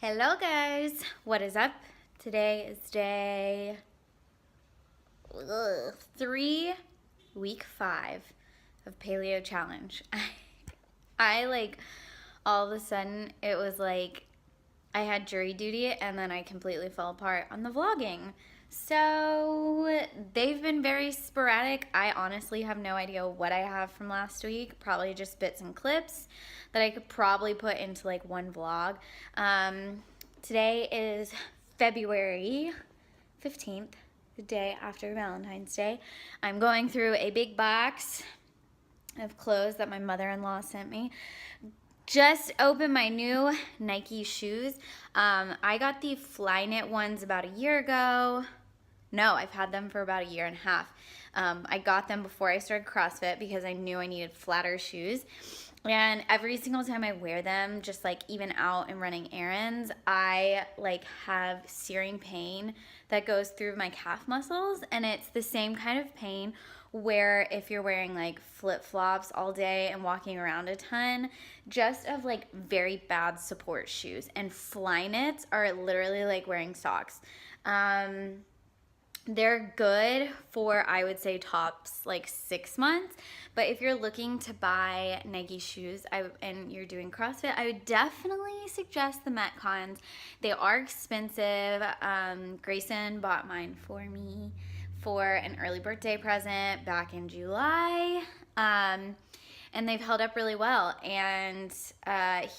Hello guys, what is up? Today is day 3, week 5 of Paleo Challenge. I like all of a sudden it was like I had jury duty and then I completely fell apart on the vlogging. So they've been very sporadic. I honestly have no idea what I have from last week. Probably just bits and clips that I could probably put into like one vlog. Today is February 15th, the day after Valentine's Day. I'm going through a big box of clothes that my mother-in-law sent me. Just opened my new Nike shoes. I got the Flyknit ones about a year ago. No, I've had them for about a year and a half. I got them before I started CrossFit because I knew I needed flatter shoes. And every single time I wear them, just like even out and running errands, I like have searing pain that goes through my calf muscles. And it's the same kind of pain where if you're wearing like flip-flops all day and walking around a ton, just of like very bad support shoes. And Flyknits are literally like wearing socks. They're good for, I would say, tops like 6 months. But if you're looking to buy Nike shoes and you're doing CrossFit, I would definitely suggest the Metcons. They are expensive. Grayson bought mine for me for an early birthday present back in July. And they've held up really well. And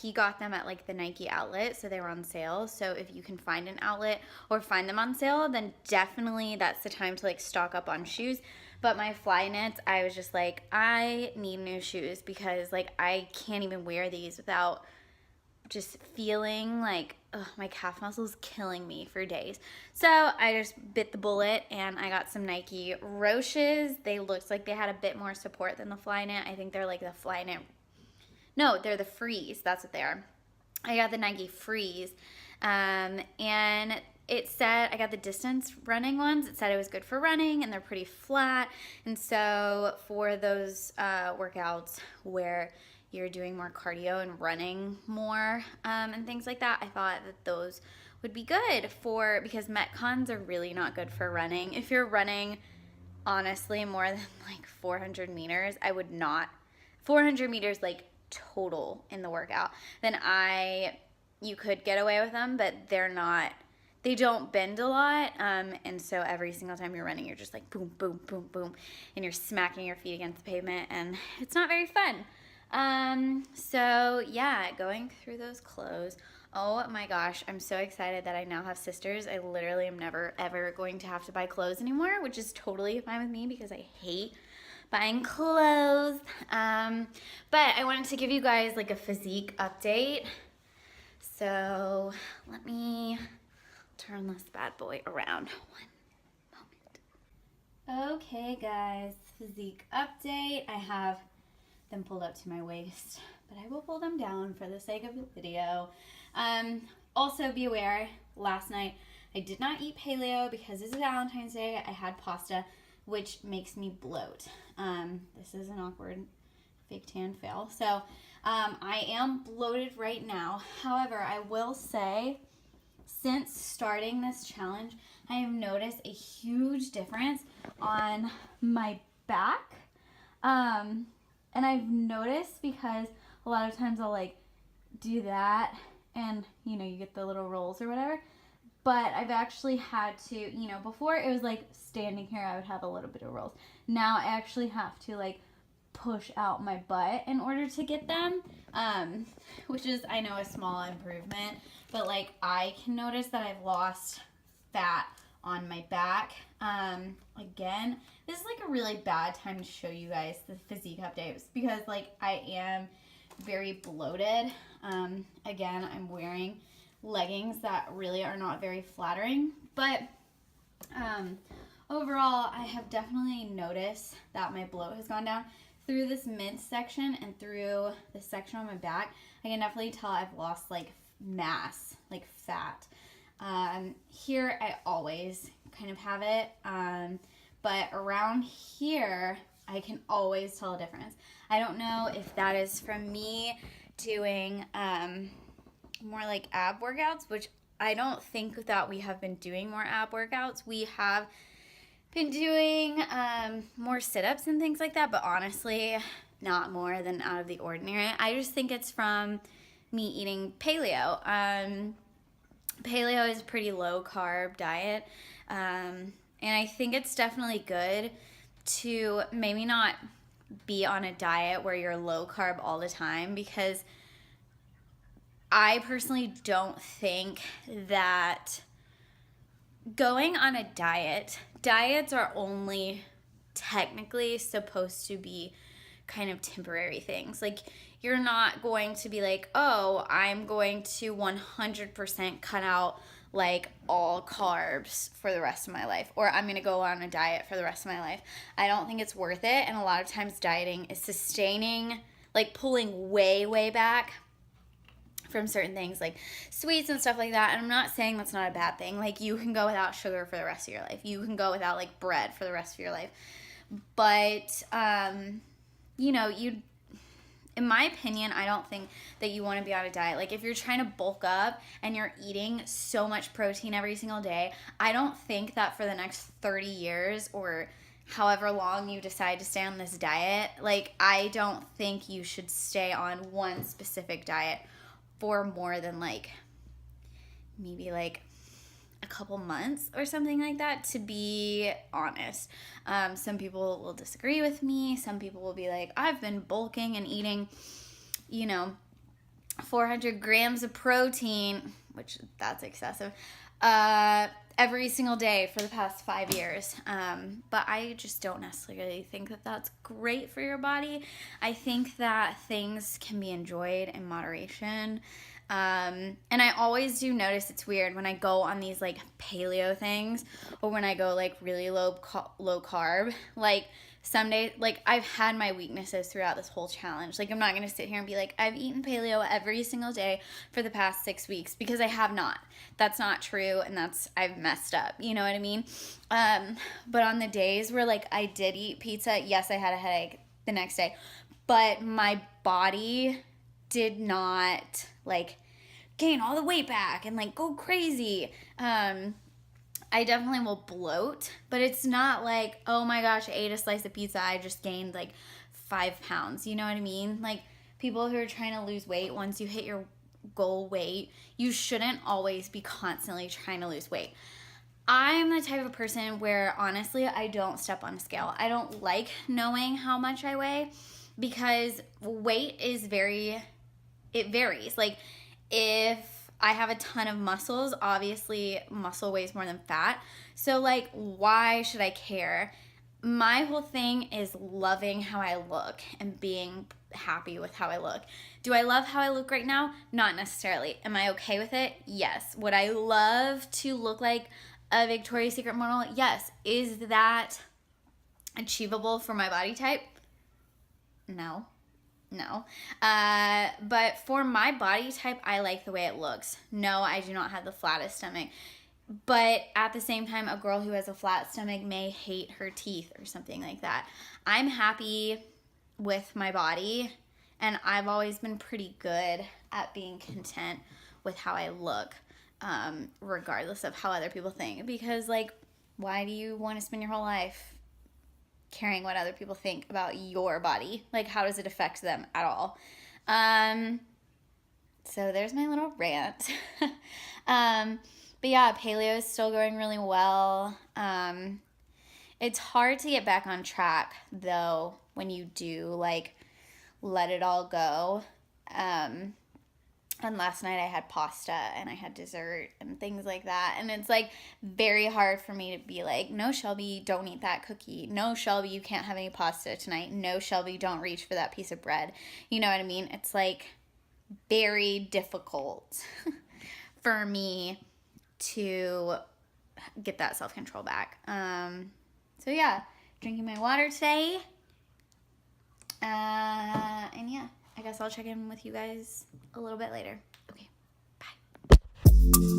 he got them at like the Nike outlet, so they were on sale. So if you can find an outlet or find them on sale, then definitely that's the time to like stock up on shoes. But my Flyknits, I was just like, I need new shoes because like I can't even wear these without just feeling like my calf muscles killing me for days. So I just bit the bullet and I got some Nike Roches. They looked like they had a bit more support than the Flyknit. I think they're like the Flyknit. No, they're the Freeze. That's what they are. I got the Nike Freeze. And it said, I got the distance running ones. It said it was good for running and they're pretty flat. And so for those workouts where you're doing more cardio and running more and things like that, I thought that those would be good for, because Metcons are really not good for running. If you're running, honestly, more than like 400 meters, I would not, 400 meters like total in the workout, then you could get away with them, but they don't bend a lot, and so every single time you're running, you're just like boom, boom, boom, boom, and you're smacking your feet against the pavement, and it's not very fun. So yeah, going through those clothes. Oh my gosh, I'm so excited that I now have sisters. I literally am never ever going to have to buy clothes anymore, which is totally fine with me because I hate buying clothes. But I wanted to give you guys like a physique update. So let me turn this bad boy around. One moment. Okay guys, physique update. I have them pulled up to my waist, but I will pull them down for the sake of the video. Also be aware, last night I did not eat paleo because it's Valentine's Day. I had pasta, which makes me bloat. This is an awkward fake tan fail. So I am bloated right now. However, I will say, since starting this challenge, I have noticed a huge difference on my back. And I've noticed because a lot of times I'll like do that and you know, you get the little rolls or whatever. But I've actually had to, you know, before it was like standing here, I would have a little bit of rolls. Now I actually have to like push out my butt in order to get them, which is, I know, a small improvement. But like I can notice that I've lost fat on my back. Again, this is like a really bad time to show you guys the physique updates because like I am very bloated. Again, I'm wearing leggings that really are not very flattering, but overall I have definitely noticed that my bloat has gone down through this midsection and through this section on my back. I can definitely tell I've lost like mass, like fat. Here I always kind of have it, but around here I can always tell a difference. I don't know if that is from me doing more like ab workouts, which I don't think that we have been doing more ab workouts. We have been doing more sit-ups and things like that, but honestly, not more than out of the ordinary. I just think it's from me eating paleo. Paleo is a pretty low carb diet, and I think it's definitely good to maybe not be on a diet where you're low carb all the time, because I personally don't think that going on a diets are only technically supposed to be kind of temporary things. Like, you're not going to be like, oh, I'm going to 100% cut out like all carbs for the rest of my life, or I'm going to go on a diet for the rest of my life. I don't think it's worth it. And a lot of times dieting is sustaining, like pulling way back from certain things like sweets and stuff like that. And I'm not saying that's not a bad thing. Like, you can go without sugar for the rest of your life. You can go without like bread for the rest of your life. But, you know, in my opinion, I don't think that you want to be on a diet. Like, if you're trying to bulk up and you're eating so much protein every single day, I don't think that for the next 30 years or however long you decide to stay on this diet, like, I don't think you should stay on one specific diet for more than like maybe like a couple months or something like that, to be honest. Some people will disagree with me. Some people will be like, I've been bulking and eating, 400 grams of protein, which that's excessive, every single day for the past 5 years. But I just don't necessarily think that that's great for your body. I think that things can be enjoyed in moderation. And I always do notice it's weird when I go on these like paleo things, or when I go like really low carb, like some days, like I've had my weaknesses throughout this whole challenge. Like, I'm not going to sit here and be like, I've eaten paleo every single day for the past 6 weeks, because I have not. That's not true. And I've messed up. You know what I mean? But on the days where like I did eat pizza, yes, I had a headache the next day, but my body did not like gain all the weight back and like go crazy. I definitely will bloat, but it's not like, oh my gosh, I ate a slice of pizza, I just gained like 5 pounds. You know what I mean? Like, people who are trying to lose weight, once you hit your goal weight, you shouldn't always be constantly trying to lose weight. I'm the type of person where honestly, I don't step on a scale. I don't like knowing how much I weigh, because weight is it varies. Like, if I have a ton of muscles, obviously muscle weighs more than fat. So like, why should I care? My whole thing is loving how I look and being happy with how I look. Do I love how I look right now? Not necessarily. Am I okay with it? Yes. Would I love to look like a Victoria's Secret model? Yes. Is that achievable for my body type? No. But for my body type, I like the way it looks. No, I do not have the flattest stomach. But at the same time, a girl who has a flat stomach may hate her teeth or something like that. I'm happy with my body, and I've always been pretty good at being content with how I look, regardless of how other people think. Because, like, why do you want to spend your whole life caring what other people think about your body? Like, how does it affect them at all? So there's my little rant. But yeah, paleo is still going really well. It's hard to get back on track though when you do like let it all go. And last night I had pasta and I had dessert and things like that. And it's like very hard for me to be like, no, Shelby, don't eat that cookie. No, Shelby, you can't have any pasta tonight. No, Shelby, don't reach for that piece of bread. You know what I mean? It's like very difficult for me to get that self-control back. So yeah, drinking my water today. And yeah, I guess I'll check in with you guys a little bit later. Okay, bye.